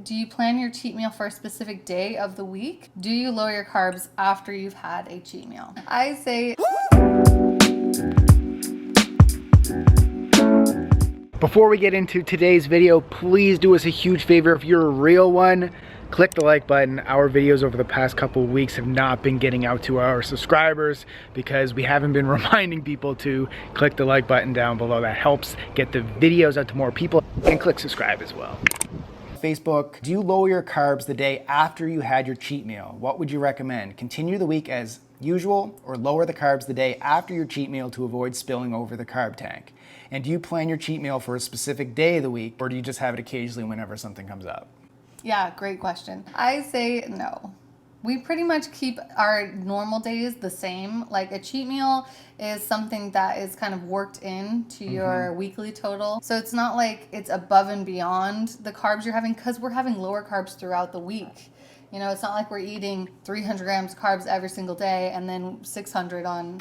Do you plan your cheat meal for a specific day of the week? Do you lower your carbs after you've had a cheat meal? I say... Before we get into today's video, please do us a huge favor. If you're a real one, click the like button. Our videos over the past couple of weeks have not been getting out to our subscribers because we haven't been reminding people to click the like button down below. That helps get the videos out to more people, and click subscribe as well. Facebook, do you lower your carbs the day after you had your cheat meal? What would you recommend? Continue the week as usual or lower the carbs the day after your cheat meal to avoid spilling over the carb tank? And do you plan your cheat meal for a specific day of the week, or do you just have it occasionally whenever something comes up? Yeah, great question. I say no. We pretty much keep our normal days the same. Like a cheat meal is something that is kind of worked into your weekly total. So it's not like it's above and beyond the carbs you're having, because we're having lower carbs throughout the week. You know, it's not like we're eating 300 grams carbs every single day and then 600 on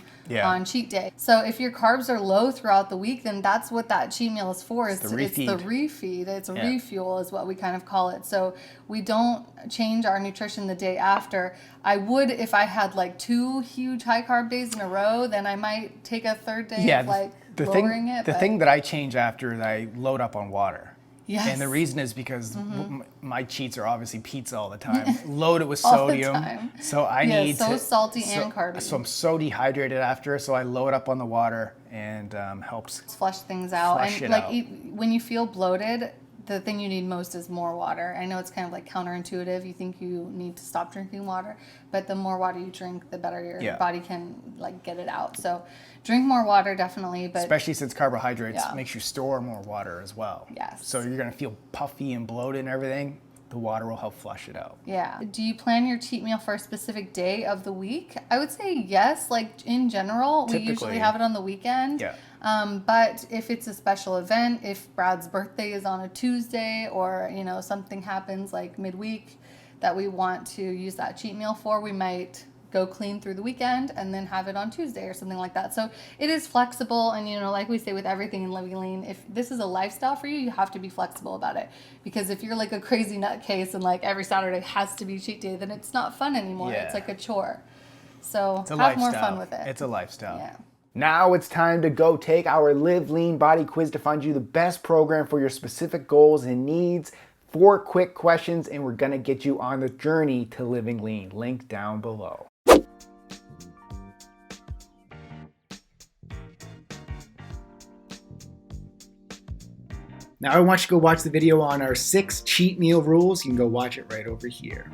cheat day. So if your carbs are low throughout the week, then that's what that cheat meal is for. It's the refeed. It's a refuel is what we kind of call it. So we don't change our nutrition the day after. I would if I had like 2 huge high carb days in a row, then I might take a third day of like lowering it. The thing that I change after is I load up on water. Yes. And the reason is because my cheats are obviously pizza all the time, loaded with sodium. So I need so salty and carby. So I'm so dehydrated after, so I load up on the water and helps flush things out. When you feel bloated, the thing you need most is more water. I know it's kind of like counterintuitive. You think you need to stop drinking water, but the more water you drink, the better your body can like get it out. So drink more water, definitely. But especially since carbohydrates makes you store more water as well. Yes. So you're gonna feel puffy and bloated and everything. The water will help flush it out. Yeah. Do you plan your cheat meal for a specific day of the week? I would say yes. Like in general, we usually have it on the weekend. Yeah. But if it's a special event, if Brad's birthday is on a Tuesday, or you know something happens like midweek that we want to use that cheat meal for, we might go clean through the weekend and then have it on Tuesday or something like that. So it is flexible, and you know, like we say with everything in living lean, if this is a lifestyle for you, you have to be flexible about it. Because if you're like a crazy nutcase and like every Saturday has to be cheat day, then it's not fun anymore. It's like a chore. So have more fun with it. It's a lifestyle. Yeah. Now it's time to go take our Live Lean Body Quiz to find you the best program for your specific goals and needs. 4 quick questions, and we're gonna get you on the journey to living lean. Link down below. Now I want you to go watch the video on our 6 cheat meal rules. You can go watch it right over here.